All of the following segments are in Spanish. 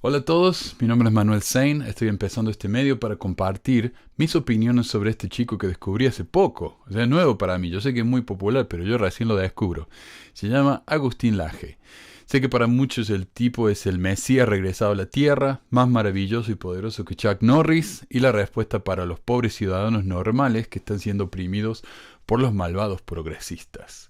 Hola a todos, mi nombre es Manuel Sain, estoy empezando este medio para compartir mis opiniones sobre este chico que descubrí hace poco. O sea, es nuevo para mí, yo sé que es muy popular, pero yo recién lo descubro. Se llama Agustín Laje. Sé que para muchos el tipo es el Mesías regresado a la Tierra, más maravilloso y poderoso que Chuck Norris, y la respuesta para los pobres ciudadanos normales que están siendo oprimidos por los malvados progresistas.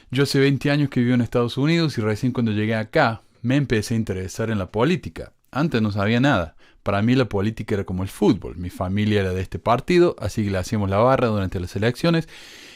Yo hace 20 años que vivo en Estados Unidos y recién cuando llegué acá me empecé a interesar en la política. Antes no sabía nada. Para mí la política era como el fútbol. Mi familia era de este partido, así que le hacíamos la barra durante las elecciones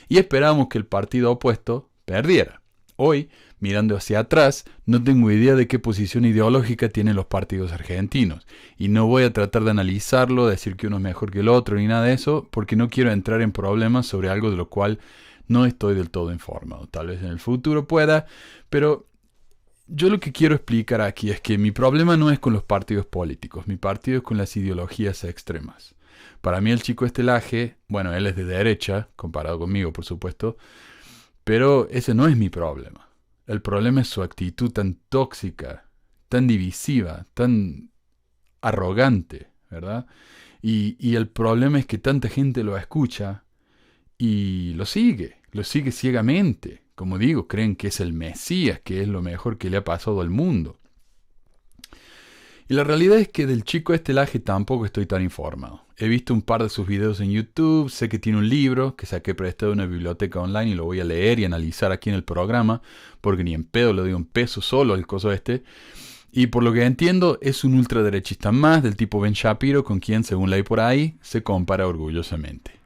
y esperábamos que el partido opuesto perdiera. Hoy, mirando hacia atrás, no tengo idea de qué posición ideológica tienen los partidos argentinos. Y no voy a tratar de analizarlo, decir que uno es mejor que el otro, ni nada de eso, porque no quiero entrar en problemas sobre algo de lo cual no estoy del todo informado. Tal vez en el futuro pueda, pero yo lo que quiero explicar aquí es que mi problema no es con los partidos políticos, mi partido es con las ideologías extremas. Para mí el chico Estelaje, bueno, él es de derecha, comparado conmigo por supuesto, pero ese no es mi problema. El problema es su actitud tan tóxica, tan divisiva, tan arrogante, ¿verdad? Y el problema es que tanta gente lo escucha y lo sigue ciegamente. Como digo, creen que es el Mesías, que es lo mejor que le ha pasado al mundo. Y la realidad es que del chico Estelaje tampoco estoy tan informado. He visto un par de sus videos en YouTube, sé que tiene un libro que saqué prestado de una biblioteca online y lo voy a leer y analizar aquí en el programa, porque ni en pedo le doy un peso solo al coso este. Y por lo que entiendo, es un ultraderechista más del tipo Ben Shapiro, con quien, según leí por ahí, se compara orgullosamente.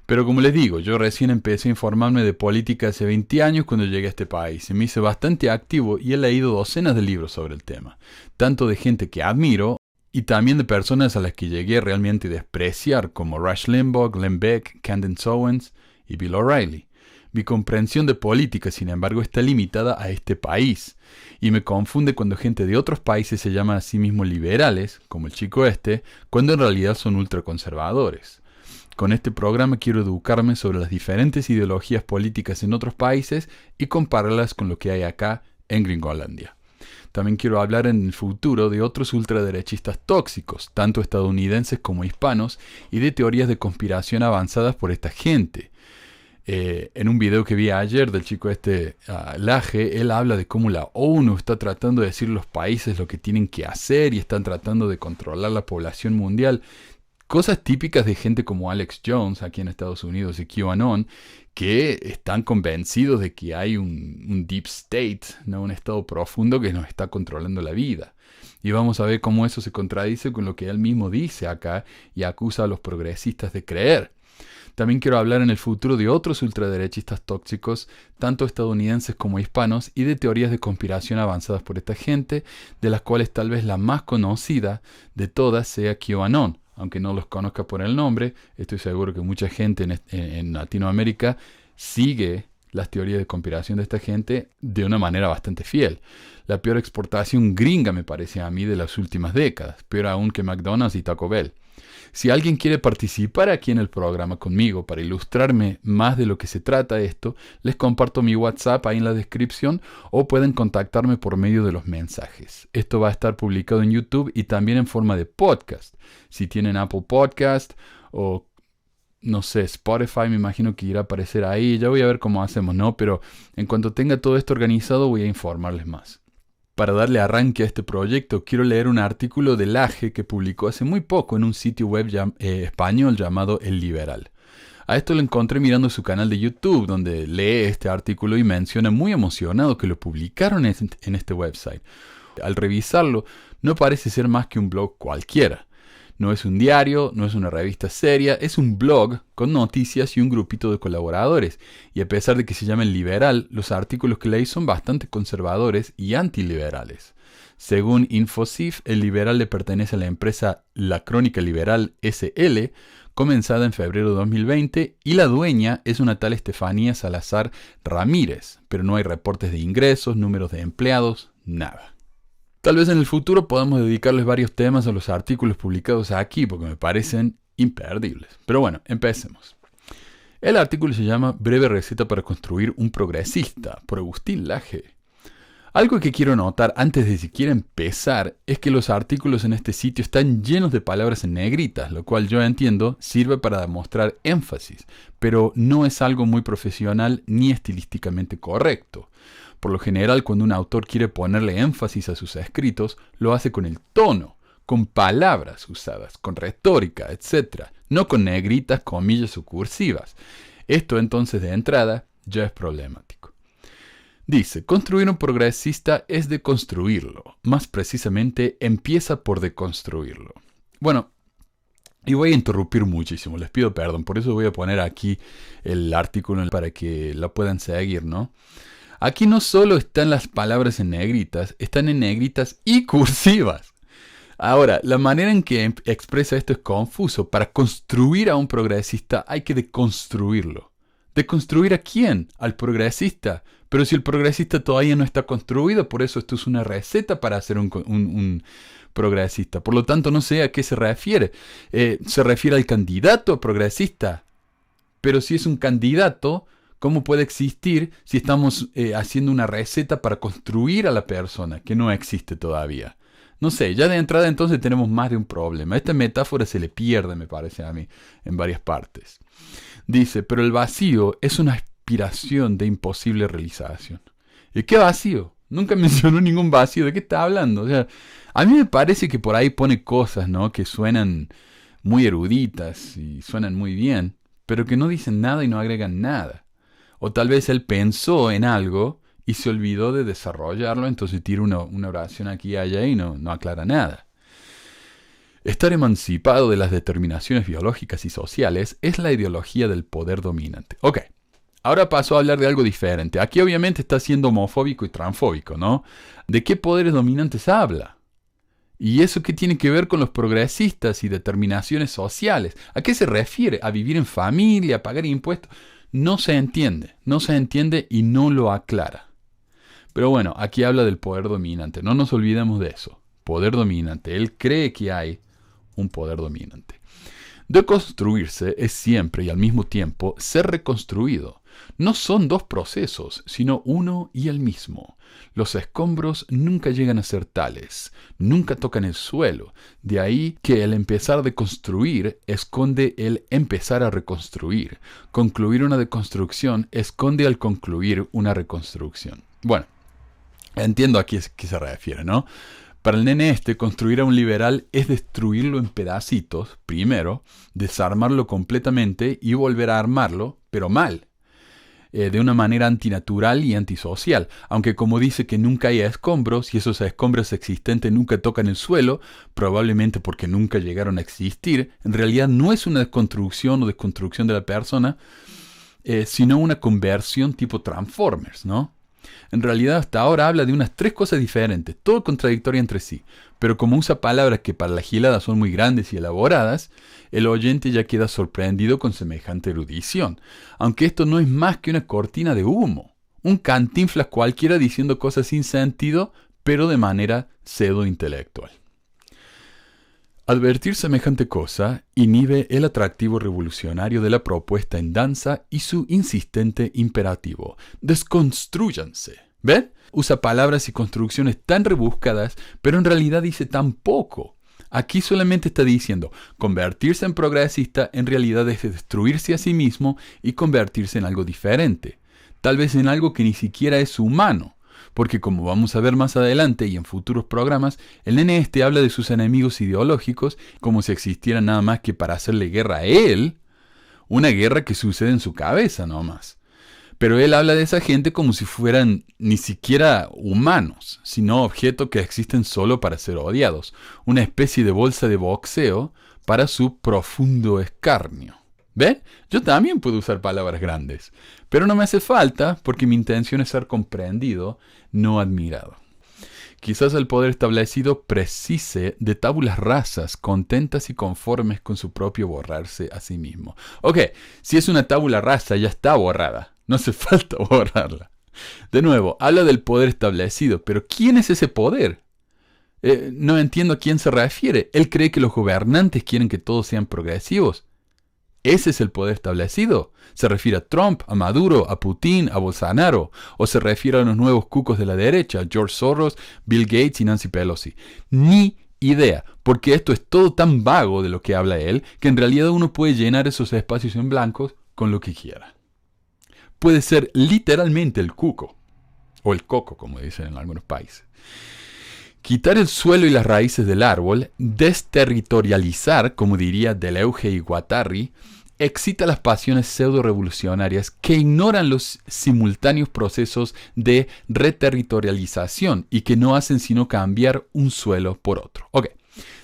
Pero como les digo, yo recién empecé a informarme de política hace 20 años cuando llegué a este país. Y me hice bastante activo y he leído docenas de libros sobre el tema. Tanto de gente que admiro y también de personas a las que llegué realmente a despreciar como Rush Limbaugh, Glenn Beck, Candace Owens y Bill O'Reilly. Mi comprensión de política, sin embargo, está limitada a este país. Y me confunde cuando gente de otros países se llaman a sí mismos liberales, como el chico este, cuando en realidad son ultraconservadores. Con este programa quiero educarme sobre las diferentes ideologías políticas en otros países y compararlas con lo que hay acá en Gringolandia. También quiero hablar en el futuro de otros ultraderechistas tóxicos, tanto estadounidenses como hispanos, y de teorías de conspiración avanzadas por esta gente. En un video que vi ayer del chico Laje, él habla de cómo la ONU está tratando de decir a los países lo que tienen que hacer y están tratando de controlar la población mundial. Cosas típicas de gente como Alex Jones aquí en Estados Unidos y QAnon, que están convencidos de que hay un deep state, ¿no? Un estado profundo que nos está controlando la vida. Y vamos a ver cómo eso se contradice con lo que él mismo dice acá y acusa a los progresistas de creer. También quiero hablar en el futuro de otros ultraderechistas tóxicos, tanto estadounidenses como hispanos, y de teorías de conspiración avanzadas por esta gente, de las cuales tal vez la más conocida de todas sea QAnon. Aunque no los conozca por el nombre, estoy seguro que mucha gente en Latinoamérica sigue las teorías de conspiración de esta gente de una manera bastante fiel. La peor exportación gringa me parece a mí de las últimas décadas, peor aún que McDonald's y Taco Bell. Si alguien quiere participar aquí en el programa conmigo para ilustrarme más de lo que se trata esto, les comparto mi WhatsApp ahí en la descripción o pueden contactarme por medio de los mensajes. Esto va a estar publicado en YouTube y también en forma de podcast. Si tienen Apple Podcast o no sé, Spotify, me imagino que irá a aparecer ahí. Ya voy a ver cómo hacemos, ¿no? Pero en cuanto tenga todo esto organizado voy a informarles más. Para darle arranque a este proyecto, quiero leer un artículo de Laje que publicó hace muy poco en un sitio web español llamado El Liberal. A esto lo encontré mirando su canal de YouTube, donde lee este artículo y menciona muy emocionado que lo publicaron en este website. Al revisarlo, no parece ser más que un blog cualquiera. No es un diario, no es una revista seria, es un blog con noticias y un grupito de colaboradores. Y a pesar de que se llama El Liberal, los artículos que leí son bastante conservadores y antiliberales. Según Infosif, El Liberal le pertenece a la empresa La Crónica Liberal SL, comenzada en febrero de 2020, y la dueña es una tal Estefanía Salazar Ramírez, pero no hay reportes de ingresos, números de empleados, nada. Tal vez en el futuro podamos dedicarles varios temas a los artículos publicados aquí porque me parecen imperdibles. Pero bueno, empecemos. El artículo se llama Breve receta para construir un progresista, por Agustín Laje. Algo que quiero notar antes de siquiera empezar es que los artículos en este sitio están llenos de palabras en negritas, lo cual yo entiendo sirve para demostrar énfasis, pero no es algo muy profesional ni estilísticamente correcto. Por lo general, cuando un autor quiere ponerle énfasis a sus escritos, lo hace con el tono, con palabras usadas, con retórica, etc., no con negritas, comillas o cursivas. Esto entonces de entrada ya es problemático. Dice, construir un progresista es deconstruirlo. Más precisamente, empieza por deconstruirlo. Bueno, y voy a interrumpir muchísimo, les pido perdón, por eso voy a poner aquí el artículo para que lo puedan seguir, ¿no? Aquí no solo están las palabras en negritas, están en negritas y cursivas. Ahora, la manera en que expresa esto es confuso. Para construir a un progresista hay que deconstruirlo. ¿Deconstruir a quién? Al progresista. Pero si el progresista todavía no está construido, por eso esto es una receta para hacer un progresista. Por lo tanto, no sé a qué se refiere. Se refiere al candidato progresista. Pero si es un candidato, ¿cómo puede existir si estamos haciendo una receta para construir a la persona que no existe todavía? No sé, ya de entrada entonces tenemos más de un problema. Esta metáfora se le pierde, me parece a mí, en varias partes. Dice, pero el vacío es una aspiración de imposible realización. ¿Y qué vacío? Nunca mencionó ningún vacío. ¿De qué está hablando? O sea, a mí me parece que por ahí pone cosas, ¿no?, que suenan muy eruditas y suenan muy bien, pero que no dicen nada y no agregan nada. O tal vez él pensó en algo y se olvidó de desarrollarlo, entonces tira una oración aquí y allá y no aclara nada. Estar emancipado de las determinaciones biológicas y sociales es la ideología del poder dominante. Ok, ahora paso a hablar de algo diferente. Aquí obviamente está siendo homofóbico y transfóbico, ¿no? ¿De qué poderes dominantes habla? ¿Y eso qué tiene que ver con los progresistas y determinaciones sociales? ¿A qué se refiere? ¿A vivir en familia? ¿A pagar impuestos? No se entiende y no lo aclara. Pero bueno, aquí habla del poder dominante. No nos olvidemos de eso. Poder dominante. Él cree que hay un poder dominante. Deconstruirse es siempre y al mismo tiempo ser reconstruido. No son dos procesos, sino uno y el mismo. Los escombros nunca llegan a ser tales, nunca tocan el suelo. De ahí que el empezar de construir esconde el empezar a reconstruir. Concluir una deconstrucción esconde al concluir una reconstrucción. Bueno, entiendo a qué se refiere, ¿no? Para el nene construir a un liberal es destruirlo en pedacitos, primero, desarmarlo completamente y volver a armarlo, pero mal. De una manera antinatural y antisocial, aunque como dice que nunca hay escombros y esos escombros existentes nunca tocan el suelo, probablemente porque nunca llegaron a existir, en realidad no es una desconstrucción o desconstrucción de la persona, sino una conversión tipo Transformers, ¿no? En realidad hasta ahora habla de unas 3 cosas diferentes, todo contradictorio entre sí, pero como usa palabras que para la gilada son muy grandes y elaboradas, el oyente ya queda sorprendido con semejante erudición, aunque esto no es más que una cortina de humo, un Cantinflas cualquiera diciendo cosas sin sentido, pero de manera pseudo-intelectual. Advertir semejante cosa inhibe el atractivo revolucionario de la propuesta en danza y su insistente imperativo. Desconstrúyanse. ¿Ven? Usa palabras y construcciones tan rebuscadas, pero en realidad dice tan poco. Aquí solamente está diciendo, convertirse en progresista en realidad es destruirse a sí mismo y convertirse en algo diferente. Tal vez en algo que ni siquiera es humano. Porque como vamos a ver más adelante y en futuros programas, el nene habla de sus enemigos ideológicos como si existieran nada más que para hacerle guerra a él, una guerra que sucede en su cabeza nomás. Pero él habla de esa gente como si fueran ni siquiera humanos, sino objetos que existen solo para ser odiados, una especie de bolsa de boxeo para su profundo escarnio. ¿Ven? Yo también puedo usar palabras grandes, pero no me hace falta porque mi intención es ser comprendido, no admirado. Quizás el poder establecido precise de tábulas rasas, contentas y conformes con su propio borrarse a sí mismo. Ok, si es una tábula rasa ya está borrada, no hace falta borrarla. De nuevo, habla del poder establecido, pero ¿quién es ese poder? No entiendo a quién se refiere. ¿Él cree que los gobernantes quieren que todos sean progresivos? ¿Ese es el poder establecido? ¿Se refiere a Trump, a Maduro, a Putin, a Bolsonaro? ¿O se refiere a los nuevos cucos de la derecha, George Soros, Bill Gates y Nancy Pelosi? Ni idea, porque esto es todo tan vago de lo que habla él, que en realidad uno puede llenar esos espacios en blancos con lo que quiera. Puede ser literalmente el cuco, o el coco, como dicen en algunos países. Quitar el suelo y las raíces del árbol, desterritorializar, como diría Deleuze y Guattari, excita las pasiones pseudo-revolucionarias que ignoran los simultáneos procesos de reterritorialización y que no hacen sino cambiar un suelo por otro. Ok,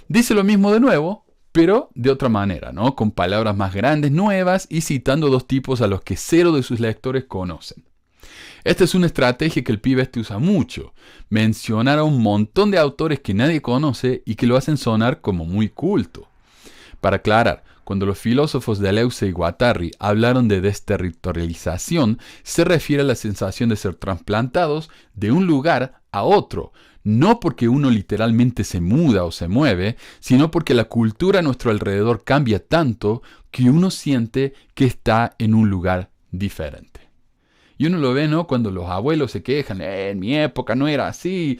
dice lo mismo de nuevo, pero de otra manera, ¿no? Con palabras más grandes, nuevas y citando dos tipos a los que cero de sus lectores conocen. Esta es una estrategia que el pibe usa mucho. Mencionar a un montón de autores que nadie conoce y que lo hacen sonar como muy culto. Para aclarar, cuando los filósofos Deleuze y Guattari hablaron de desterritorialización, se refiere a la sensación de ser trasplantados de un lugar a otro, no porque uno literalmente se muda o se mueve, sino porque la cultura a nuestro alrededor cambia tanto que uno siente que está en un lugar diferente. Y uno lo ve, ¿no? Cuando los abuelos se quejan, en mi época no era así.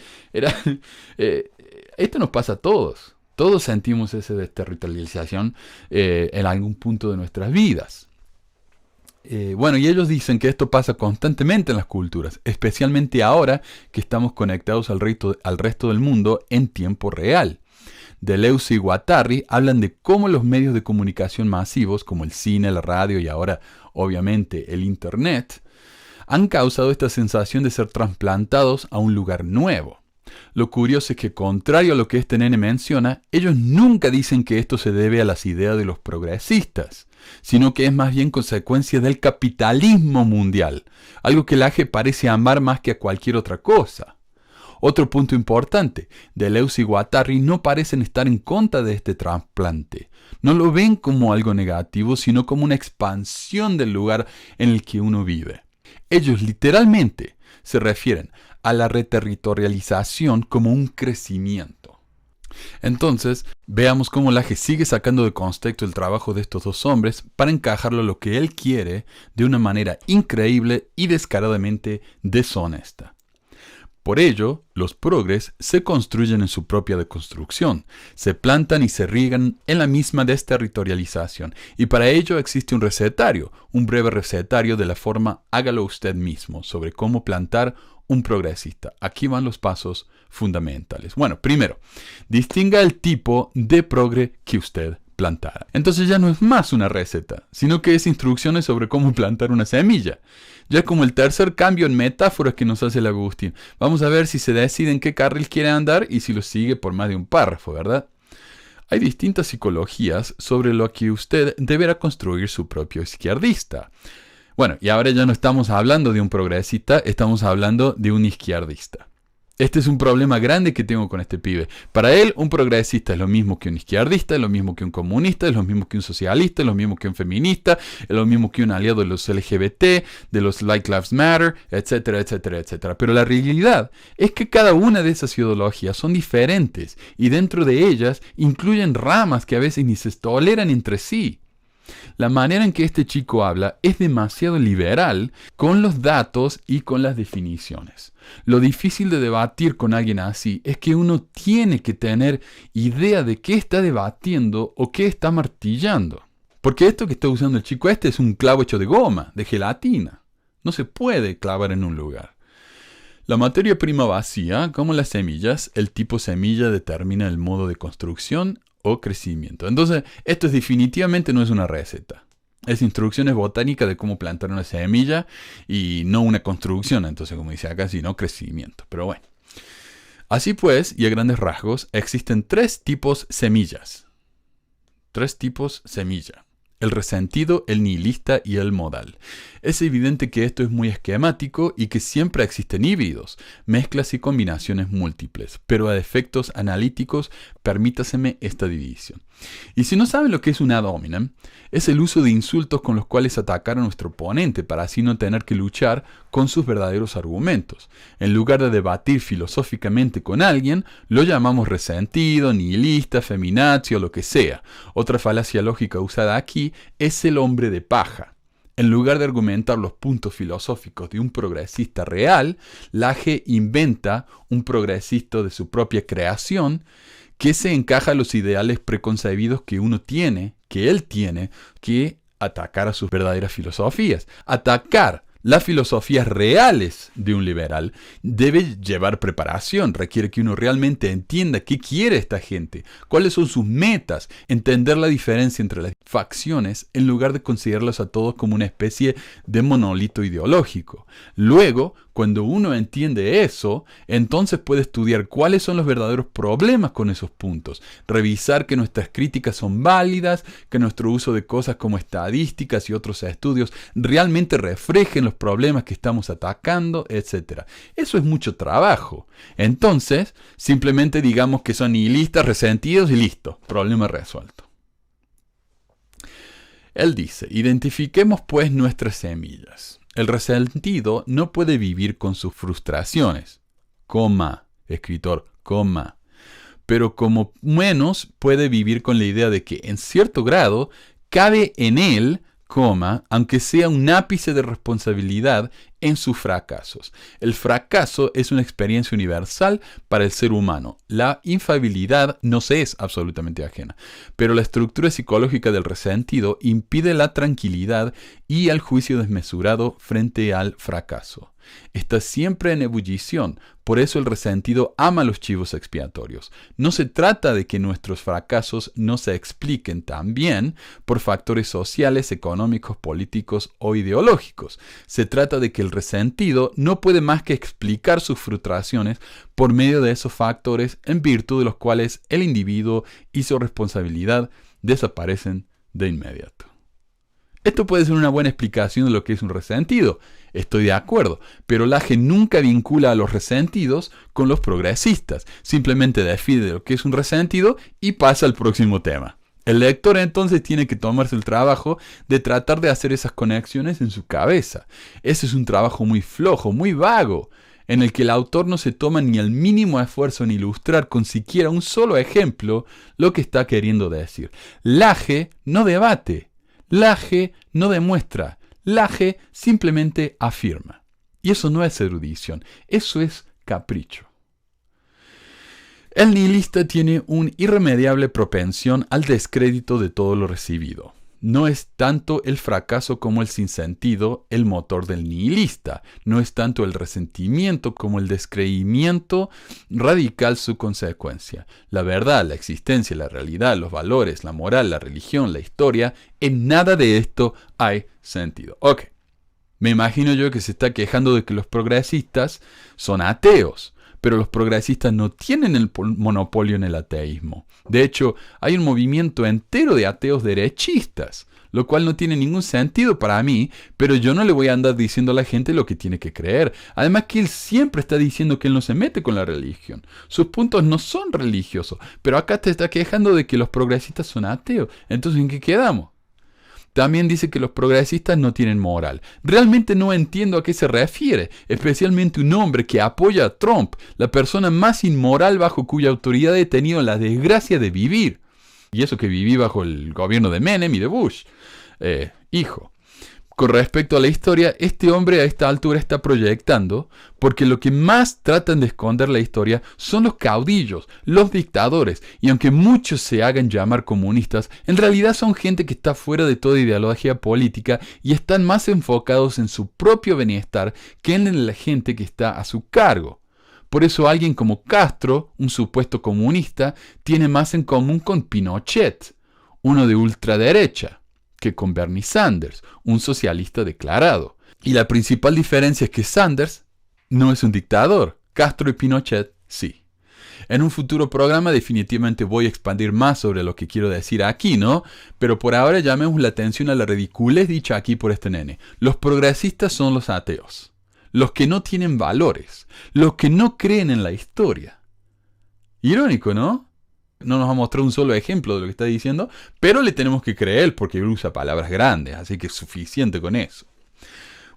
Esto nos pasa a todos. Todos sentimos esa desterritorialización en algún punto de nuestras vidas. Y ellos dicen que esto pasa constantemente en las culturas, especialmente ahora que estamos conectados al resto del mundo en tiempo real. Deleuze y Guattari hablan de cómo los medios de comunicación masivos, como el cine, la radio y ahora, obviamente, el Internet, han causado esta sensación de ser trasplantados a un lugar nuevo. Lo curioso es que, contrario a lo que este nene menciona, ellos nunca dicen que esto se debe a las ideas de los progresistas, sino que es más bien consecuencia del capitalismo mundial, algo que el AGE parece amar más que a cualquier otra cosa. Otro punto importante, Deleuze y Guattari no parecen estar en contra de este trasplante. No lo ven como algo negativo, sino como una expansión del lugar en el que uno vive. Ellos literalmente se refieren a la reterritorialización como un crecimiento. Entonces, veamos cómo Laje sigue sacando de contexto el trabajo de estos dos hombres para encajarlo a lo que él quiere de una manera increíble y descaradamente deshonesta. Por ello, los progres se construyen en su propia deconstrucción, se plantan y se riegan en la misma desterritorialización, y para ello existe un recetario, un breve recetario de la forma hágalo usted mismo, sobre cómo plantar un progresista. Aquí van los pasos fundamentales. Bueno, primero, distinga el tipo de progre que usted plantara. Entonces ya no es más una receta, sino que es instrucciones sobre cómo plantar una semilla. Ya como el tercer cambio en metáforas que nos hace el Agustín. Vamos a ver si se decide en qué carril quiere andar y si lo sigue por más de un párrafo, ¿verdad? Hay distintas psicologías sobre lo que usted deberá construir su propio izquierdista. Bueno, y ahora ya no estamos hablando de un progresista, estamos hablando de un izquierdista. Este es un problema grande que tengo con este pibe. Para él, un progresista es lo mismo que un izquierdista, es lo mismo que un comunista, es lo mismo que un socialista, es lo mismo que un feminista, es lo mismo que un aliado de los LGBT, de los Black Lives Matter, etcétera, etcétera, etcétera. Pero la realidad es que cada una de esas ideologías son diferentes y dentro de ellas incluyen ramas que a veces ni se toleran entre sí. La manera en que este chico habla es demasiado liberal con los datos y con las definiciones. Lo difícil de debatir con alguien así es que uno tiene que tener idea de qué está debatiendo o qué está martillando. Porque esto que está usando el chico es un clavo hecho de goma, de gelatina. No se puede clavar en un lugar. La materia prima vacía, como las semillas, el tipo semilla determina el modo de construcción o crecimiento. Entonces, esto definitivamente no es una receta. Es instrucciones botánicas de cómo plantar una semilla y no una construcción. Entonces, como dice acá, sino crecimiento. Pero bueno. Así pues, y a grandes rasgos, existen tres tipos semillas. Tres tipos semilla. El resentido, el nihilista y el modal. Es evidente que esto es muy esquemático y que siempre existen híbridos, mezclas y combinaciones múltiples, pero a efectos analíticos permítaseme esta división. Y si no saben lo que es un ad hominem, es el uso de insultos con los cuales atacar a nuestro oponente para así no tener que luchar con sus verdaderos argumentos. En lugar de debatir filosóficamente con alguien, lo llamamos resentido, nihilista, feminazi o lo que sea. Otra falacia lógica usada aquí aquí es el hombre de paja. En lugar de argumentar los puntos filosóficos de un progresista real, Laje inventa un progresista de su propia creación que se encaja a los ideales preconcebidos que él tiene, que atacar a sus verdaderas filosofías. Atacar las filosofías reales de un liberal debe llevar preparación, requiere que uno realmente entienda qué quiere esta gente, cuáles son sus metas, entender la diferencia entre las facciones en lugar de considerarlos a todos como una especie de monolito ideológico. Luego, cuando uno entiende eso, entonces puede estudiar cuáles son los verdaderos problemas con esos puntos, revisar que nuestras críticas son válidas, que nuestro uso de cosas como estadísticas y otros estudios realmente reflejen los problemas que estamos atacando, etc. Eso es mucho trabajo. Entonces, simplemente digamos que son nihilistas, resentidos y listo, problema resuelto. Él dice, identifiquemos pues nuestras semillas. El resentido no puede vivir con sus frustraciones, escritor, pero como menos puede vivir con la idea de que en cierto grado cabe en él, aunque sea un ápice de responsabilidad en sus fracasos. El fracaso es una experiencia universal para el ser humano. La infalibilidad no se es absolutamente ajena, pero la estructura psicológica del resentido impide la tranquilidad y el juicio desmesurado frente al fracaso. Está siempre en ebullición, por eso el resentido ama los chivos expiatorios. No se trata de que nuestros fracasos no se expliquen también por factores sociales, económicos, políticos o ideológicos. Se trata de que el resentido no puede más que explicar sus frustraciones por medio de esos factores en virtud de los cuales el individuo y su responsabilidad desaparecen de inmediato. Esto puede ser una buena explicación de lo que es un resentido. Estoy de acuerdo, pero Laje nunca vincula a los resentidos con los progresistas. Simplemente define lo que es un resentido y pasa al próximo tema. El lector entonces tiene que tomarse el trabajo de tratar de hacer esas conexiones en su cabeza. Ese es un trabajo muy flojo, muy vago, en el que el autor no se toma ni el mínimo esfuerzo en ilustrar con siquiera un solo ejemplo lo que está queriendo decir. Laje no debate. Laje no demuestra, Laje simplemente afirma. Y eso no es erudición, eso es capricho. El nihilista tiene una irremediable propensión al descrédito de todo lo recibido. No es tanto el fracaso como el sinsentido el motor del nihilista. No es tanto el resentimiento como el descreimiento radical su consecuencia. La verdad, la existencia, la realidad, los valores, la moral, la religión, la historia, en nada de esto hay sentido. Ok, me imagino yo que se está quejando de que los progresistas son ateos. Pero los progresistas no tienen el monopolio en el ateísmo. De hecho, hay un movimiento entero de ateos derechistas, lo cual no tiene ningún sentido para mí, pero yo no le voy a andar diciendo a la gente lo que tiene que creer. Además que él siempre está diciendo que él no se mete con la religión. Sus puntos no son religiosos, pero acá te está quejando de que los progresistas son ateos. Entonces, ¿en qué quedamos? También dice que los progresistas no tienen moral. Realmente no entiendo a qué se refiere, especialmente un hombre que apoya a Trump, la persona más inmoral bajo cuya autoridad he tenido la desgracia de vivir. Y eso que viví bajo el gobierno de Menem y de Bush. Hijo. Con respecto a la historia, este hombre a esta altura está proyectando, porque lo que más tratan de esconder la historia son los caudillos, los dictadores, y aunque muchos se hagan llamar comunistas, en realidad son gente que está fuera de toda ideología política y están más enfocados en su propio bienestar que en la gente que está a su cargo. Por eso alguien como Castro, un supuesto comunista, tiene más en común con Pinochet, uno de ultraderecha, que con Bernie Sanders, un socialista declarado. Y la principal diferencia es que Sanders no es un dictador, Castro y Pinochet sí. En un futuro programa definitivamente voy a expandir más sobre lo que quiero decir aquí, ¿no? Pero por ahora llamemos la atención a la ridiculez dicha aquí por este nene. Los progresistas son los ateos, los que no tienen valores, los que no creen en la historia. Irónico, ¿no? No nos va a mostrar un solo ejemplo de lo que está diciendo, pero le tenemos que creer porque él usa palabras grandes, así que es suficiente con eso.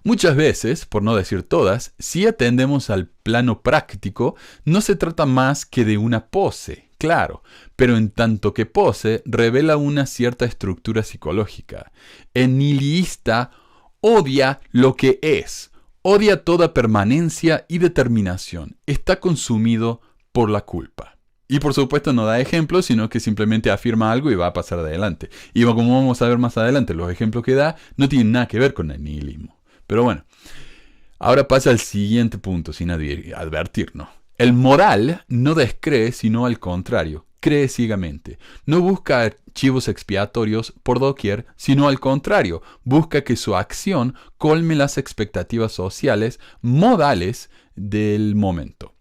Muchas veces, por no decir todas, si atendemos al plano práctico, no se trata más que de una pose, claro, pero en tanto que pose, revela una cierta estructura psicológica. El nihilista odia lo que es, odia toda permanencia y determinación, está consumido por la culpa. Y por supuesto no da ejemplos, sino que simplemente afirma algo y va a pasar adelante. Y como vamos a ver más adelante, los ejemplos que da no tienen nada que ver con el nihilismo. Pero bueno, ahora pasa al siguiente punto, sin advertirnos. El moral no descree, sino al contrario, cree ciegamente. No busca archivos expiatorios por doquier, sino al contrario, busca que su acción colme las expectativas sociales, modales del momento.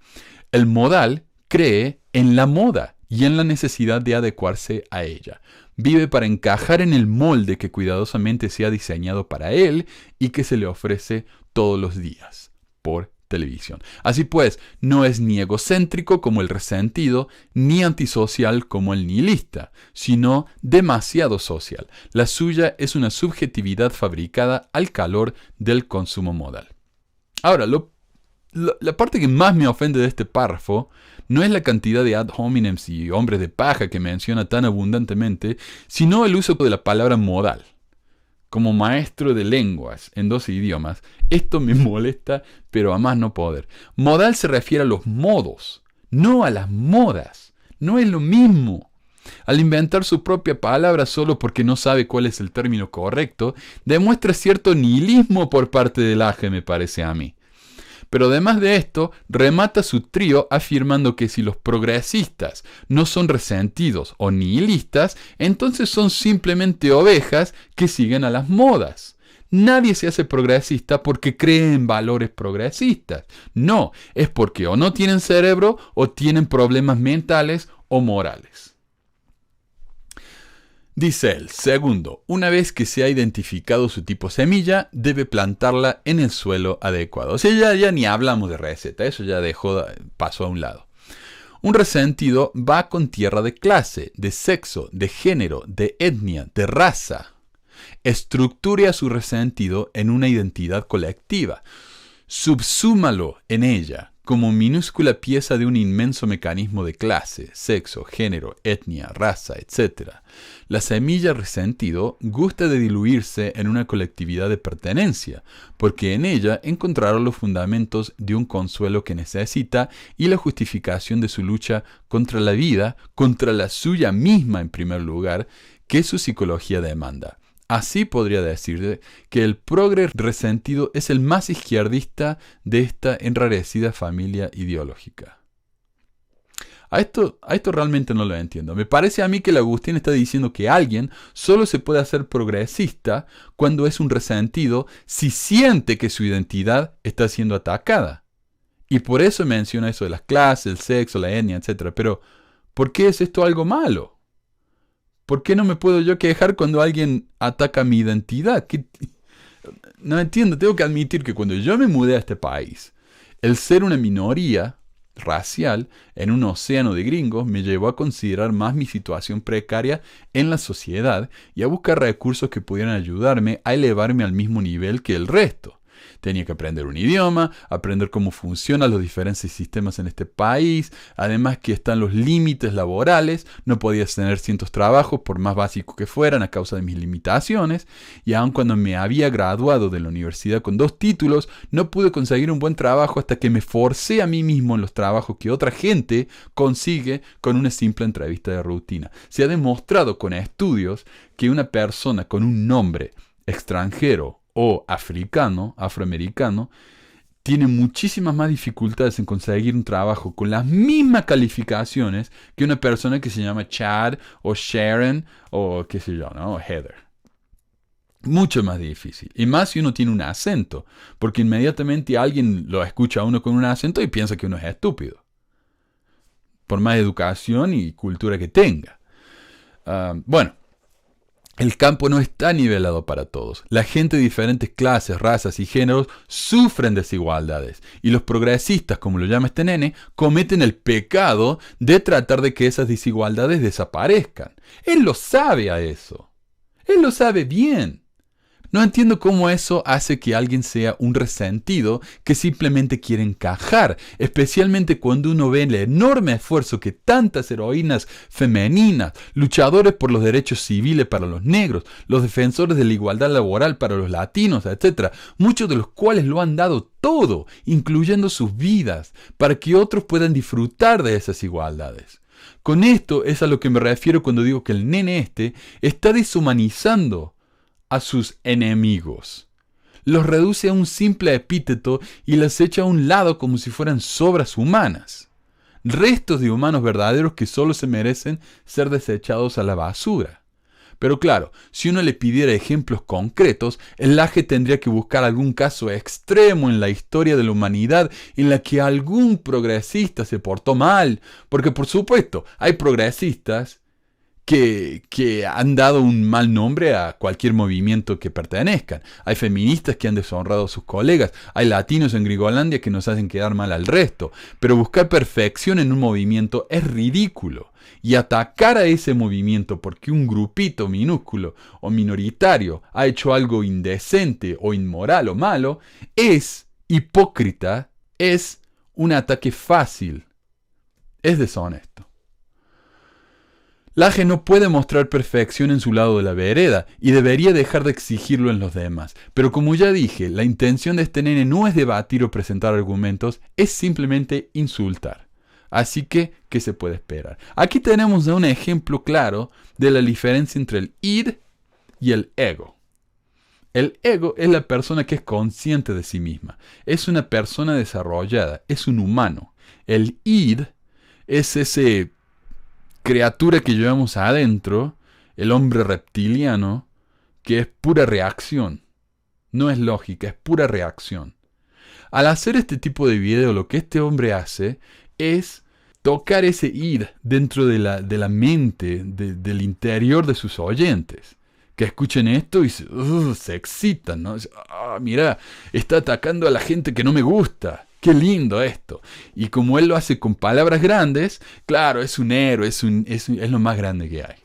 El modal cree en la moda y en la necesidad de adecuarse a ella. Vive para encajar en el molde que cuidadosamente se ha diseñado para él y que se le ofrece todos los días por televisión. Así pues, no es ni egocéntrico como el resentido, ni antisocial como el nihilista, sino demasiado social. La suya es una subjetividad fabricada al calor del consumo modal. Ahora, la parte que más me ofende de este párrafo no es la cantidad de ad hominems y hombres de paja que menciona tan abundantemente, sino el uso de la palabra modal. Como maestro de lenguas en 2 idiomas, esto me molesta, pero a más no poder. Modal se refiere a los modos, no a las modas. No es lo mismo. Al inventar su propia palabra solo porque no sabe cuál es el término correcto, demuestra cierto nihilismo por parte del AGE, me parece a mí. Pero además de esto, remata su trío afirmando que si los progresistas no son resentidos o nihilistas, entonces son simplemente ovejas que siguen a las modas. Nadie se hace progresista porque cree en valores progresistas. No, es porque o no tienen cerebro o tienen problemas mentales o morales. Dice él, segundo, una vez que se ha identificado su tipo semilla, debe plantarla en el suelo adecuado. O sea, ya ni hablamos de receta, eso ya pasó a un lado. Un resentido va con tierra de clase, de sexo, de género, de etnia, de raza. Estructure a su resentido en una identidad colectiva. Subsúmalo en ella como minúscula pieza de un inmenso mecanismo de clase, sexo, género, etnia, raza, etc. La semilla resentido gusta de diluirse en una colectividad de pertenencia, porque en ella encontrará los fundamentos de un consuelo que necesita y la justificación de su lucha contra la vida, contra la suya misma en primer lugar, que su psicología demanda. Así podría decirse que el progre resentido es el más izquierdista de esta enrarecida familia ideológica. A esto realmente no lo entiendo. Me parece a mí que el Agustín está diciendo que alguien solo se puede hacer progresista cuando es un resentido si siente que su identidad está siendo atacada. Y por eso menciona eso de las clases, el sexo, la etnia, etc. Pero, ¿por qué es esto algo malo? ¿Por qué no me puedo yo quejar cuando alguien ataca mi identidad? No entiendo, tengo que admitir que cuando yo me mudé a este país, el ser una minoría racial en un océano de gringos me llevó a considerar más mi situación precaria en la sociedad y a buscar recursos que pudieran ayudarme a elevarme al mismo nivel que el resto. Tenía que aprender un idioma, aprender cómo funcionan los diferentes sistemas en este país, además que están los límites laborales, no podía tener ciertos trabajos por más básicos que fueran a causa de mis limitaciones, y aun cuando me había graduado de la universidad con 2 títulos, no pude conseguir un buen trabajo hasta que me forcé a mí mismo en los trabajos que otra gente consigue con una simple entrevista de rutina. Se ha demostrado con estudios que una persona con un nombre extranjero o afroamericano, tiene muchísimas más dificultades en conseguir un trabajo con las mismas calificaciones que una persona que se llama Chad o Sharon o qué sé yo, ¿no? O Heather. Mucho más difícil. Y más si uno tiene un acento, porque inmediatamente alguien lo escucha a uno con un acento y piensa que uno es estúpido. Por más educación y cultura que tenga. Bueno. El campo no está nivelado para todos. La gente de diferentes clases, razas y géneros sufren desigualdades. Y los progresistas, como lo llama este nene, cometen el pecado de tratar de que esas desigualdades desaparezcan. Él lo sabe a eso. Él lo sabe bien. No entiendo cómo eso hace que alguien sea un resentido que simplemente quiere encajar, especialmente cuando uno ve el enorme esfuerzo que tantas heroínas femeninas, luchadores por los derechos civiles para los negros, los defensores de la igualdad laboral para los latinos, etc., muchos de los cuales lo han dado todo, incluyendo sus vidas, para que otros puedan disfrutar de esas igualdades. Con esto es a lo que me refiero cuando digo que el nene está deshumanizando a sus enemigos. Los reduce a un simple epíteto y los echa a un lado como si fueran sobras humanas. Restos de humanos verdaderos que solo se merecen ser desechados a la basura. Pero claro, si uno le pidiera ejemplos concretos, el Laje tendría que buscar algún caso extremo en la historia de la humanidad en la que algún progresista se portó mal, porque por supuesto hay progresistas que han dado un mal nombre a cualquier movimiento que pertenezcan. Hay feministas que han deshonrado a sus colegas. Hay latinos en Grigolandia que nos hacen quedar mal al resto. Pero buscar perfección en un movimiento es ridículo. Y atacar a ese movimiento porque un grupito minúsculo o minoritario ha hecho algo indecente o inmoral o malo es hipócrita, es un ataque fácil, es deshonesto. Laje no puede mostrar perfección en su lado de la vereda y debería dejar de exigirlo en los demás. Pero como ya dije, la intención de este nene no es debatir o presentar argumentos, es simplemente insultar. Así que, ¿qué se puede esperar? Aquí tenemos un ejemplo claro de la diferencia entre el id y el ego. El ego es la persona que es consciente de sí misma. Es una persona desarrollada, es un humano. El id es ese criatura que llevamos adentro, el hombre reptiliano, que es pura reacción. No es lógica, es pura reacción. Al hacer este tipo de video, lo que este hombre hace es tocar ese id dentro de la mente, del interior de sus oyentes. Que escuchen esto y se excitan, ¿no? Mira, está atacando a la gente que no me gusta. ¡Qué lindo esto! Y como él lo hace con palabras grandes, claro, es un héroe, es lo más grande que hay.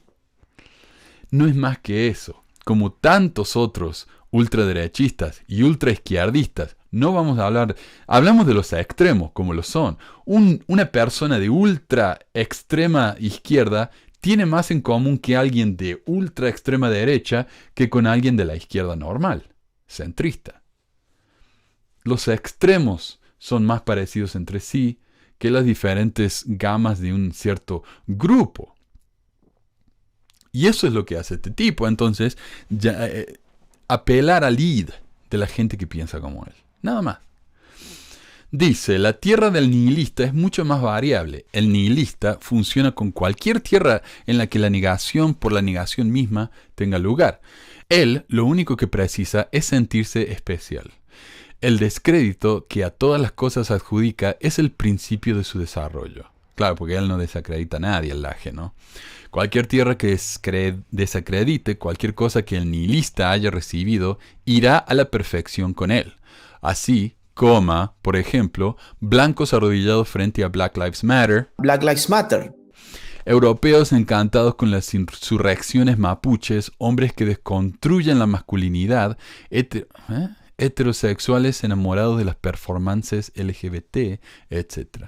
No es más que eso. Como tantos otros ultraderechistas y ultraizquierdistas, no vamos a hablar, hablamos de los extremos, como lo son. Una persona de ultra extrema izquierda tiene más en común que alguien de ultra extrema derecha que con alguien de la izquierda normal, centrista. Los extremos son más parecidos entre sí que las diferentes gamas de un cierto grupo. Y eso es lo que hace este tipo. Entonces, apelar al id de la gente que piensa como él. Nada más. Dice, la tierra del nihilista es mucho más variable. El nihilista funciona con cualquier tierra en la que la negación por la negación misma tenga lugar. Él lo único que precisa es sentirse especial. El descrédito que a todas las cosas adjudica es el principio de su desarrollo. Claro, porque él no desacredita a nadie, el Laje, ¿no? Cualquier tierra que desacredite cualquier cosa que el nihilista haya recibido, irá a la perfección con él. Así, por ejemplo, blancos arrodillados frente a Black Lives Matter. Black Lives Matter. Europeos encantados con las insurrecciones mapuches, hombres que desconstruyen la masculinidad, heterosexuales enamorados de las performances LGBT, etc.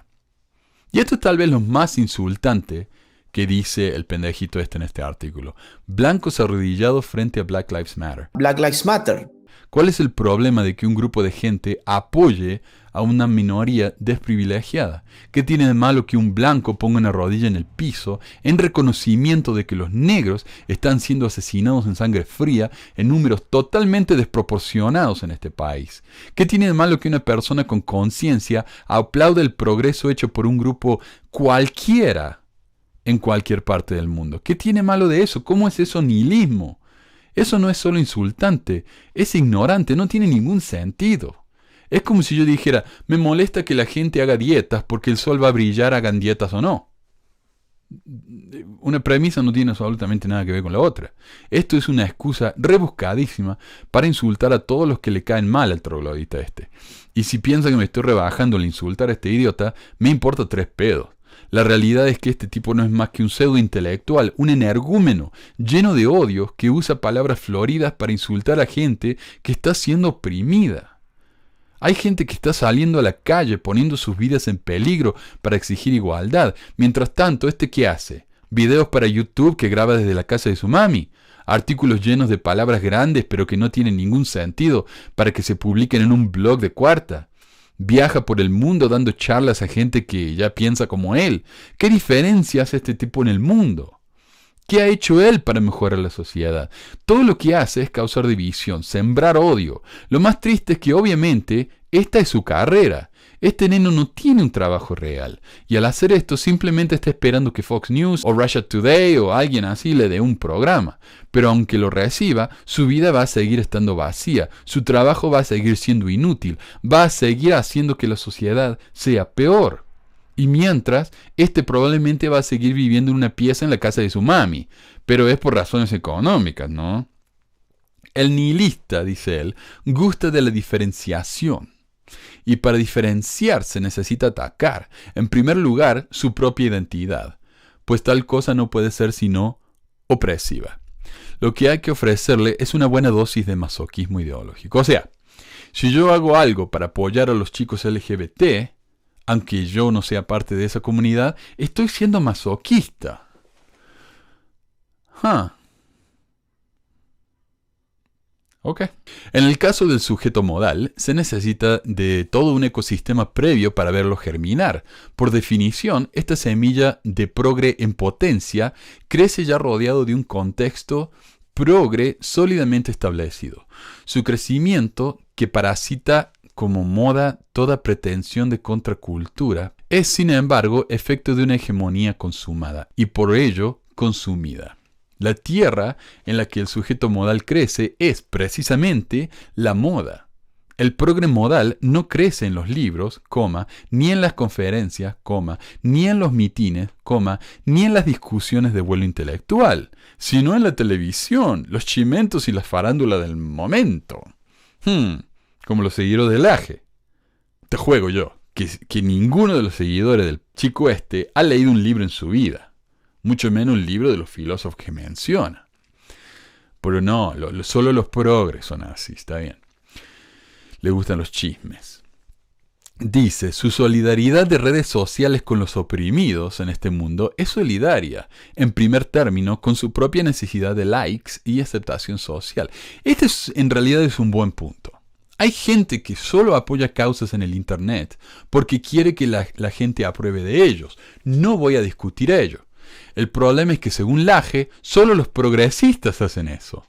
Y esto es tal vez lo más insultante que dice el pendejito en este artículo. Blancos arrodillados frente a Black Lives Matter. Black Lives Matter. ¿Cuál es el problema de que un grupo de gente apoye a una minoría desprivilegiada? ¿Qué tiene de malo que un blanco ponga una rodilla en el piso en reconocimiento de que los negros están siendo asesinados en sangre fría en números totalmente desproporcionados en este país? ¿Qué tiene de malo que una persona con conciencia aplaude el progreso hecho por un grupo cualquiera en cualquier parte del mundo? ¿Qué tiene malo de eso? ¿Cómo es eso nihilismo? Eso no es solo insultante, es ignorante, no tiene ningún sentido. Es como si yo dijera, me molesta que la gente haga dietas porque el sol va a brillar, hagan dietas o no. Una premisa no tiene absolutamente nada que ver con la otra. Esto es una excusa rebuscadísima para insultar a todos los que le caen mal al troglodita este. Y si piensa que me estoy rebajando al insultar a este idiota, me importa tres pedos. La realidad es que este tipo no es más que un pseudo intelectual, un energúmeno, lleno de odios, que usa palabras floridas para insultar a gente que está siendo oprimida. Hay gente que está saliendo a la calle poniendo sus vidas en peligro para exigir igualdad. Mientras tanto, ¿qué hace? Videos para YouTube que graba desde la casa de su mami. Artículos llenos de palabras grandes pero que no tienen ningún sentido para que se publiquen en un blog de cuarta. Viaja por el mundo dando charlas a gente que ya piensa como él. ¿Qué diferencia hace este tipo en el mundo? ¿Qué ha hecho él para mejorar la sociedad? Todo lo que hace es causar división, sembrar odio. Lo más triste es que obviamente esta es su carrera. Este neno no tiene un trabajo real. Y al hacer esto simplemente está esperando que Fox News o Russia Today o alguien así le dé un programa. Pero aunque lo reciba, su vida va a seguir estando vacía. Su trabajo va a seguir siendo inútil. Va a seguir haciendo que la sociedad sea peor. Y mientras, probablemente va a seguir viviendo en una pieza en la casa de su mami. Pero es por razones económicas, ¿no? El nihilista, dice él, gusta de la diferenciación. Y para diferenciarse necesita atacar, en primer lugar, su propia identidad, pues tal cosa no puede ser sino opresiva. Lo que hay que ofrecerle es una buena dosis de masoquismo ideológico. O sea, si yo hago algo para apoyar a los chicos LGBT, aunque yo no sea parte de esa comunidad, estoy siendo masoquista. Ok. En el caso del sujeto modal, se necesita de todo un ecosistema previo para verlo germinar. Por definición, esta semilla de progre en potencia crece ya rodeado de un contexto progre sólidamente establecido. Su crecimiento, que parasita como moda toda pretensión de contracultura, es sin embargo efecto de una hegemonía consumada y por ello consumida. La tierra en la que el sujeto modal crece es precisamente la moda. El progre modal no crece en los libros, ni en las conferencias, ni en los mitines, ni en las discusiones de vuelo intelectual, sino en la televisión, los chimentos y la farándula del momento. Como los seguidores del Aje. Te juego yo, que ninguno de los seguidores del chico ha leído un libro en su vida. Mucho menos un libro de los filósofos que menciona. Pero no, solo los progres son así, está bien. Le gustan los chismes. Dice, su solidaridad de redes sociales con los oprimidos en este mundo es solidaria, en primer término, con su propia necesidad de likes y aceptación social. En realidad es un buen punto. Hay gente que solo apoya causas en el internet porque quiere que la gente apruebe de ellos. No voy a discutir ello. El problema es que según Laje, solo los progresistas hacen eso.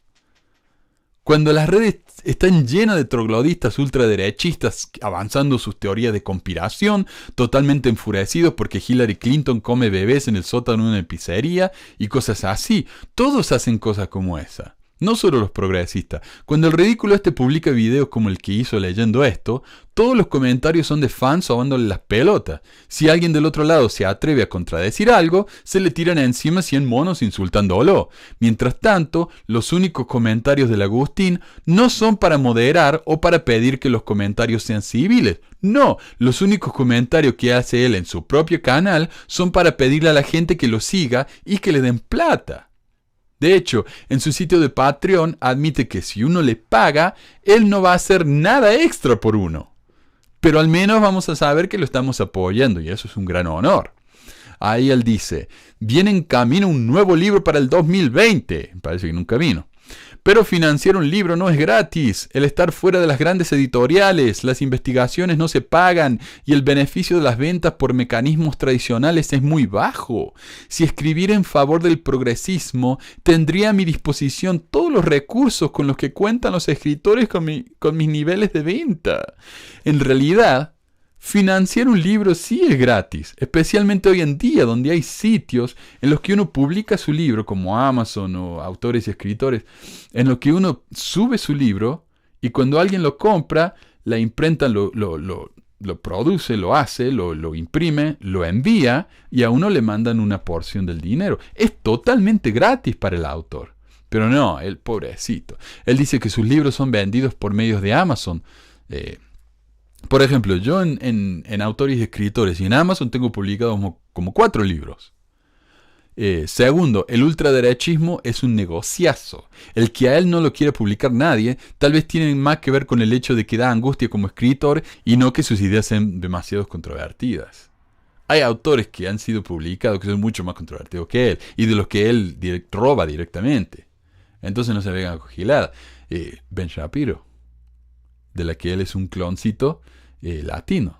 Cuando las redes están llenas de troglodistas ultraderechistas avanzando sus teorías de conspiración, totalmente enfurecidos porque Hillary Clinton come bebés en el sótano de una pizzería y cosas así, todos hacen cosas como esa. No solo los progresistas. Cuando el ridículo publica videos como el que hizo leyendo esto, todos los comentarios son de fans sobándole las pelotas. Si alguien del otro lado se atreve a contradecir algo, se le tiran encima 100 monos insultándolo. Mientras tanto, los únicos comentarios del Agustín no son para moderar o para pedir que los comentarios sean civiles. No, los únicos comentarios que hace él en su propio canal son para pedirle a la gente que lo siga y que le den plata. De hecho, en su sitio de Patreon admite que si uno le paga, él no va a hacer nada extra por uno. Pero al menos vamos a saber que lo estamos apoyando y eso es un gran honor. Ahí él dice, viene en camino un nuevo libro para el 2020. Parece que nunca vino. Pero financiar un libro no es gratis. El estar fuera de las grandes editoriales, las investigaciones no se pagan y el beneficio de las ventas por mecanismos tradicionales es muy bajo. Si escribiera en favor del progresismo, tendría a mi disposición todos los recursos con los que cuentan los escritores con mis niveles de venta. En realidad, financiar un libro sí es gratis, especialmente hoy en día donde hay sitios en los que uno publica su libro, como Amazon o autores y escritores, en los que uno sube su libro y cuando alguien lo compra, la imprenta lo produce, lo hace, lo imprime, lo envía y a uno le mandan una porción del dinero. Es totalmente gratis para el autor. Pero no, el pobrecito. Él dice que sus libros son vendidos por medios de Amazon. Por ejemplo, yo en Autores y Escritores y en Amazon tengo publicados como 4 libros. Segundo, el ultraderechismo es un negociazo. El que a él no lo quiere publicar nadie, tal vez tiene más que ver con el hecho de que da angustia como escritor y no que sus ideas sean demasiado controvertidas. Hay autores que han sido publicados que son mucho más controvertidos que él y de los que él roba directamente. Entonces no se vengan a cogilar. Ben Shapiro, de la que él es un cloncito latino.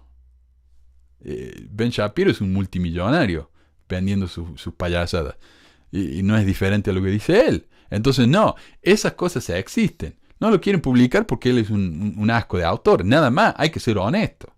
Ben Shapiro es un multimillonario vendiendo sus payasadas. Y no es diferente a lo que dice él. Entonces no, esas cosas existen. No lo quieren publicar porque él es un asco de autor. Nada más, hay que ser honesto.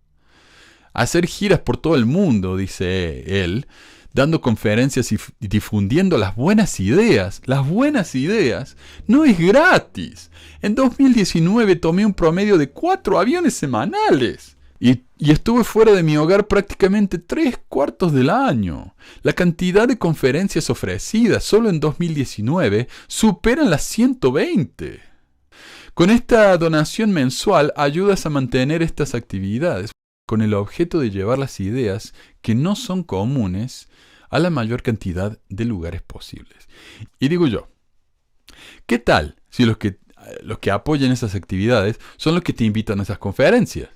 Hacer giras por todo el mundo, dice él, dando conferencias y difundiendo las buenas ideas. Las buenas ideas no es gratis. En 2019 tomé un promedio de 4 aviones semanales. Y estuve fuera de mi hogar prácticamente 3/4 del año. La cantidad de conferencias ofrecidas solo en 2019 superan las 120. Con esta donación mensual ayudas a mantener estas actividades con el objeto de llevar las ideas que no son comunes a la mayor cantidad de lugares posibles. Y digo yo, ¿qué tal si los que apoyan esas actividades son los que te invitan a esas conferencias?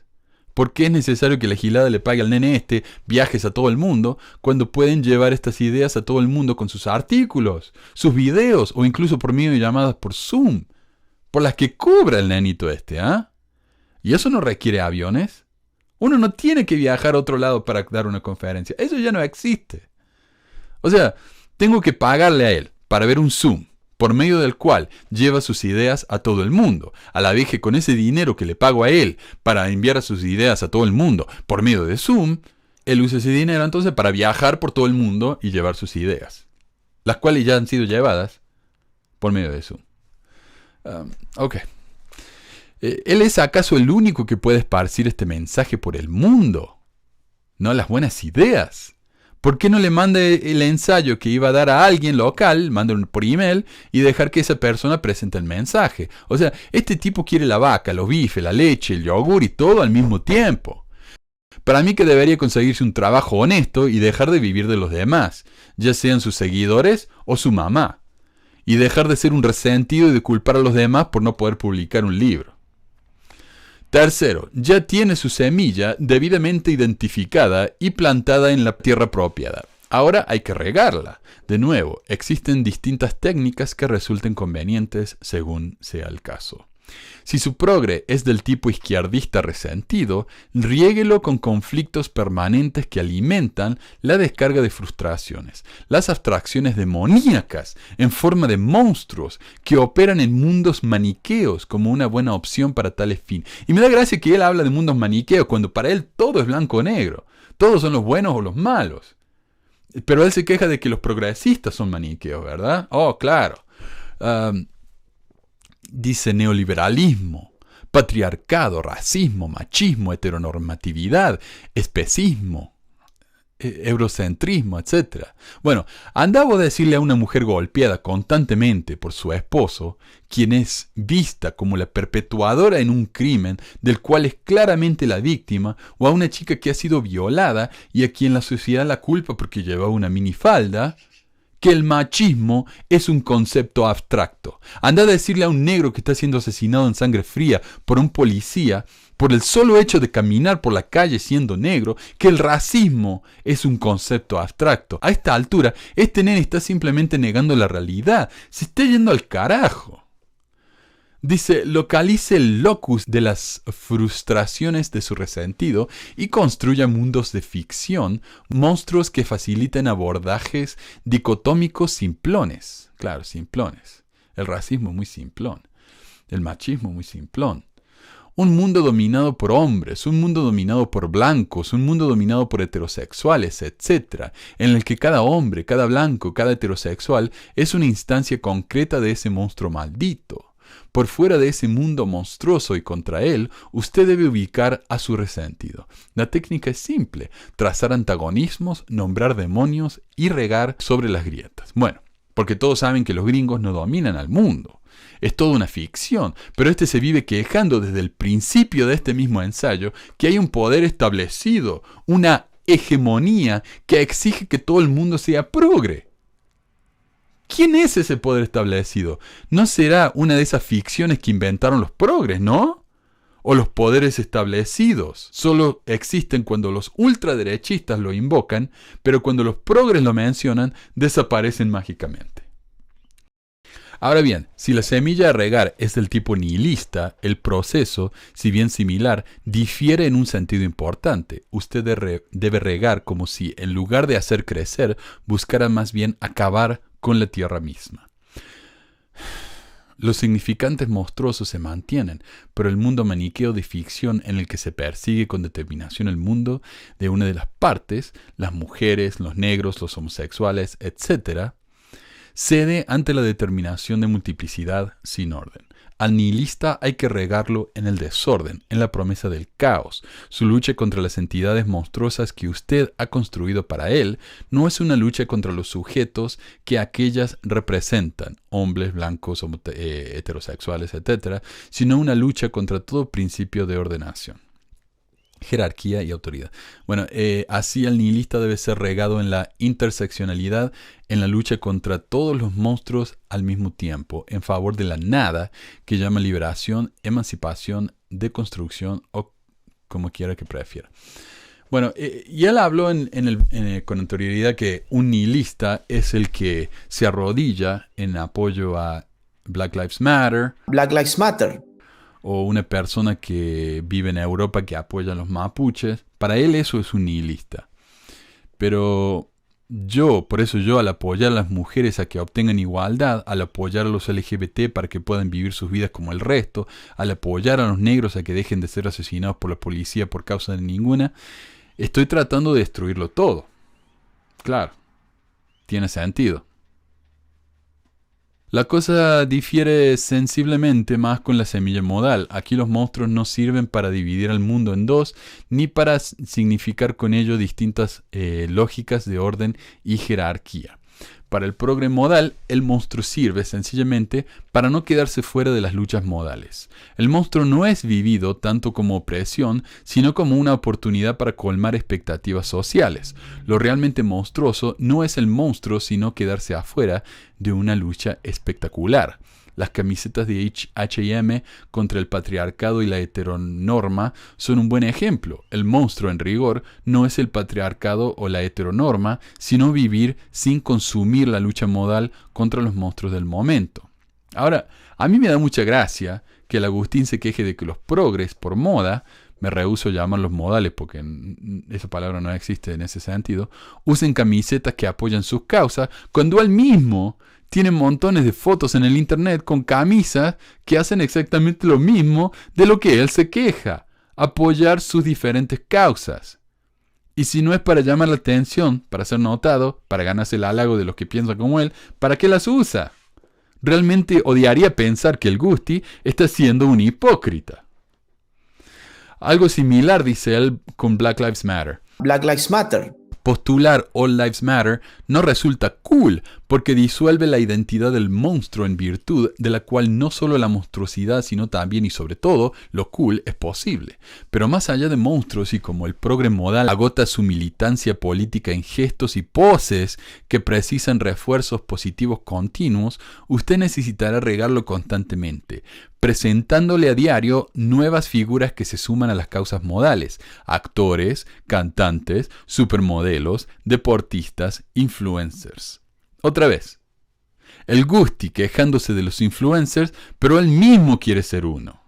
¿Por qué es necesario que la gilada le pague al nene viajes a todo el mundo cuando pueden llevar estas ideas a todo el mundo con sus artículos, sus videos o incluso por medio de llamadas por Zoom, por las que cobra el nenito ¿ah? ¿Y eso no requiere aviones? Uno no tiene que viajar a otro lado para dar una conferencia. Eso ya no existe. O sea, tengo que pagarle a él para ver un Zoom, por medio del cual lleva sus ideas a todo el mundo. A la vez que con ese dinero que le pago a él para enviar sus ideas a todo el mundo por medio de Zoom, él usa ese dinero entonces para viajar por todo el mundo y llevar sus ideas, las cuales ya han sido llevadas por medio de Zoom. Ok. ¿Él es acaso el único que puede esparcir este mensaje por el mundo? ¿No las buenas ideas? ¿Por qué no le manda el ensayo que iba a dar a alguien local, mándalo por email y dejar que esa persona presente el mensaje? O sea, este tipo quiere la vaca, los bifes, la leche, el yogur y todo al mismo tiempo. Para mí que debería conseguirse un trabajo honesto y dejar de vivir de los demás, ya sean sus seguidores o su mamá. Y dejar de ser un resentido y de culpar a los demás por no poder publicar un libro. Tercero, ya tiene su semilla debidamente identificada y plantada en la tierra apropiada. Ahora hay que regarla. De nuevo, existen distintas técnicas que resulten convenientes según sea el caso. Si su progre es del tipo izquierdista resentido, riéguelo con conflictos permanentes que alimentan la descarga de frustraciones, las abstracciones demoníacas en forma de monstruos que operan en mundos maniqueos como una buena opción para tales fin. Y me da gracia que él habla de mundos maniqueos cuando para él todo es blanco o negro, todos son los buenos o los malos. Pero él se queja de que los progresistas son maniqueos, ¿verdad? Oh, claro. Dice neoliberalismo, patriarcado, racismo, machismo, heteronormatividad, especismo, eurocentrismo, etc. Bueno, andaba a decirle a una mujer golpeada constantemente por su esposo, quien es vista como la perpetuadora en un crimen del cual es claramente la víctima, o a una chica que ha sido violada y a quien la sociedad la culpa porque llevaba una minifalda, que el machismo es un concepto abstracto. Anda a decirle a un negro que está siendo asesinado en sangre fría por un policía, por el solo hecho de caminar por la calle siendo negro, que el racismo es un concepto abstracto. A esta altura, este nene está simplemente negando la realidad. Se está yendo al carajo. Dice, localice el locus de las frustraciones de su resentido y construya mundos de ficción, monstruos que faciliten abordajes dicotómicos simplones. Claro, simplones. El racismo muy simplón. El machismo muy simplón. Un mundo dominado por hombres, un mundo dominado por blancos, un mundo dominado por heterosexuales, etc., en el que cada hombre, cada blanco, cada heterosexual es una instancia concreta de ese monstruo maldito. Por fuera de ese mundo monstruoso y contra él, usted debe ubicar a su resentido. La técnica es simple: trazar antagonismos, nombrar demonios y regar sobre las grietas. Bueno, porque todos saben que los gringos no dominan al mundo. Es toda una ficción, pero este se vive quejando desde el principio de este mismo ensayo que hay un poder establecido, una hegemonía que exige que todo el mundo sea progre. ¿Quién es ese poder establecido? ¿No será una de esas ficciones que inventaron los progres, no? ¿O los poderes establecidos solo existen cuando los ultraderechistas lo invocan, pero cuando los progres lo mencionan, desaparecen mágicamente? Ahora bien, si la semilla a regar es del tipo nihilista, el proceso, si bien similar, difiere en un sentido importante. Usted debe regar como si, en lugar de hacer crecer, buscara más bien acabar con la tierra misma. Los significantes monstruosos se mantienen, pero el mundo maniqueo de ficción en el que se persigue con determinación el mundo de una de las partes, las mujeres, los negros, los homosexuales, etc., cede ante la determinación de multiplicidad sin orden. Al nihilista hay que regarlo en el desorden, en la promesa del caos. Su lucha contra las entidades monstruosas que usted ha construido para él no es una lucha contra los sujetos que aquellas representan, hombres, blancos, heterosexuales, etc., sino una lucha contra todo principio de ordenación, jerarquía y autoridad. Bueno, así el nihilista debe ser regado en la interseccionalidad, en la lucha contra todos los monstruos al mismo tiempo, en favor de la nada, que llama liberación, emancipación, deconstrucción o como quiera que prefiera. Bueno, y él habló con anterioridad que un nihilista es el que se arrodilla en apoyo a Black Lives Matter. Black Lives Matter. O una persona que vive en Europa que apoya a los mapuches. Para él eso es un nihilista. Pero por eso yo al apoyar a las mujeres a que obtengan igualdad, al apoyar a los LGBT para que puedan vivir sus vidas como el resto, al apoyar a los negros a que dejen de ser asesinados por la policía por causa de ninguna, estoy tratando de destruirlo todo. Claro, tiene sentido. La cosa difiere sensiblemente más con la semilla modal. Aquí los monstruos no sirven para dividir al mundo en dos, ni para significar con ello distintas lógicas de orden y jerarquía. Para el progre modal, el monstruo sirve sencillamente para no quedarse fuera de las luchas modales. El monstruo no es vivido tanto como opresión, sino como una oportunidad para colmar expectativas sociales. Lo realmente monstruoso no es el monstruo, sino quedarse afuera de una lucha espectacular. Las camisetas de H&M contra el patriarcado y la heteronorma son un buen ejemplo. El monstruo, en rigor, no es el patriarcado o la heteronorma, sino vivir sin consumir la lucha modal contra los monstruos del momento. Ahora, a mí me da mucha gracia que el Agustín se queje de que los progres, por moda, me rehúso a llamarlos modales porque esa palabra no existe en ese sentido, usen camisetas que apoyan sus causas, cuando él mismo tiene montones de fotos en el internet con camisas que hacen exactamente lo mismo de lo que él se queja, apoyar sus diferentes causas. Y si no es para llamar la atención, para ser notado, para ganarse el halago de los que piensan como él, ¿para qué las usa? Realmente odiaría pensar que el Gusti está siendo un hipócrita. Algo similar dice él con Black Lives Matter. Black Lives Matter. Postular All Lives Matter no resulta cool porque disuelve la identidad del monstruo en virtud de la cual no solo la monstruosidad sino también y sobre todo lo cool es posible. Pero más allá de monstruos y como el progre modal agota su militancia política en gestos y poses que precisan refuerzos positivos continuos, usted necesitará regarlo constantemente, presentándole a diario nuevas figuras que se suman a las causas modales, actores, cantantes, supermodelos, deportistas, influencers. Otra vez, el Gusti quejándose de los influencers, pero él mismo quiere ser uno.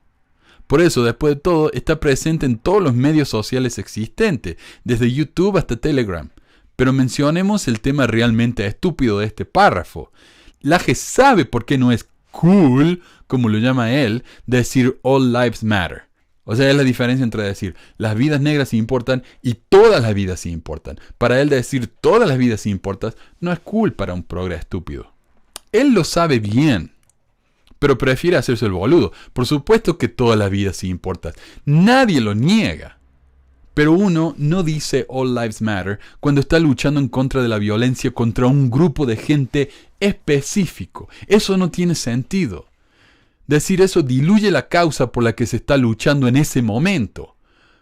Por eso, después de todo, está presente en todos los medios sociales existentes, desde YouTube hasta Telegram. Pero mencionemos el tema realmente estúpido de este párrafo. Laje sabe por qué no es cool, como lo llama él, decir All Lives Matter. O sea, es la diferencia entre decir las vidas negras importan y todas las vidas importan. Para él decir todas las vidas importan no es cool para un progre estúpido. Él lo sabe bien, pero prefiere hacerse el boludo. Por supuesto que todas las vidas importan. Nadie lo niega. Pero uno no dice All Lives Matter cuando está luchando en contra de la violencia contra un grupo de gente específico. Eso no tiene sentido. Decir eso diluye la causa por la que se está luchando en ese momento.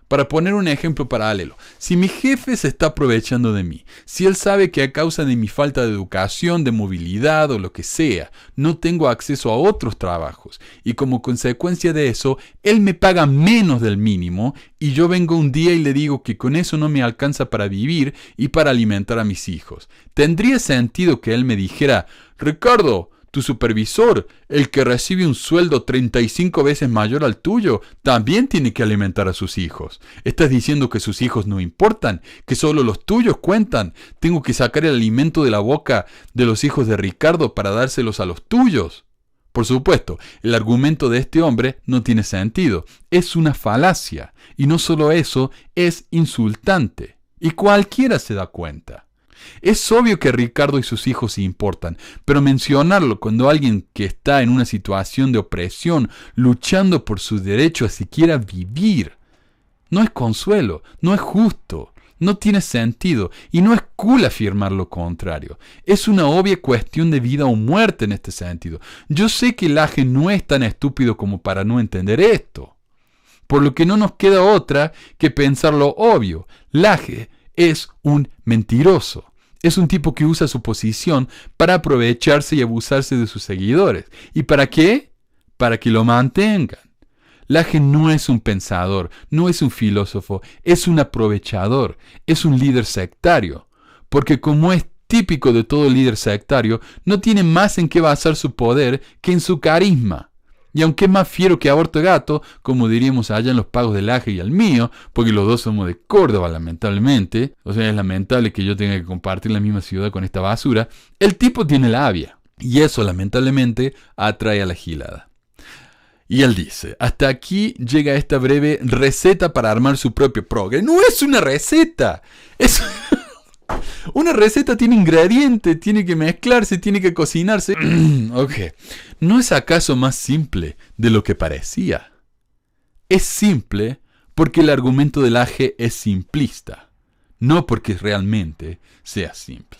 Para poner un ejemplo paralelo, si mi jefe se está aprovechando de mí, si él sabe que a causa de mi falta de educación, de movilidad o lo que sea, no tengo acceso a otros trabajos y como consecuencia de eso, él me paga menos del mínimo y yo vengo un día y le digo que con eso no me alcanza para vivir y para alimentar a mis hijos. ¿Tendría sentido que él me dijera, Ricardo, tu supervisor, el que recibe un sueldo 35 veces mayor al tuyo, también tiene que alimentar a sus hijos? ¿Estás diciendo que sus hijos no importan? ¿Que solo los tuyos cuentan? ¿Tengo que sacar el alimento de la boca de los hijos de Ricardo para dárselos a los tuyos? Por supuesto, el argumento de este hombre no tiene sentido. Es una falacia. Y no solo eso, es insultante. Y cualquiera se da cuenta. Es obvio que Ricardo y sus hijos importan, pero mencionarlo cuando alguien que está en una situación de opresión, luchando por su derecho a siquiera vivir, no es consuelo, no es justo, no tiene sentido y no es cool afirmar lo contrario. Es una obvia cuestión de vida o muerte en este sentido. Yo sé que Laje no es tan estúpido como para no entender esto, por lo que no nos queda otra que pensar lo obvio. Laje es un mentiroso. Es un tipo que usa su posición para aprovecharse y abusarse de sus seguidores. ¿Y para qué? Para que lo mantengan. Laje no es un pensador, no es un filósofo, es un aprovechador, es un líder sectario. Porque como es típico de todo líder sectario, no tiene más en qué basar su poder que en su carisma. Y aunque es más fiero que aborto gato, como diríamos allá en los pagos del Laje y el mío, porque los dos somos de Córdoba lamentablemente, o sea, es lamentable que yo tenga que compartir la misma ciudad con esta basura, el tipo tiene labia. Y eso lamentablemente atrae a la gilada. Y él dice, hasta aquí llega esta breve receta para armar su propio progre. ¡No es una receta! Es... Una receta tiene ingredientes, tiene que mezclarse, tiene que cocinarse. Ok. ¿No es acaso más simple de lo que parecía? Es simple porque el argumento del Laje es simplista, no porque realmente sea simple.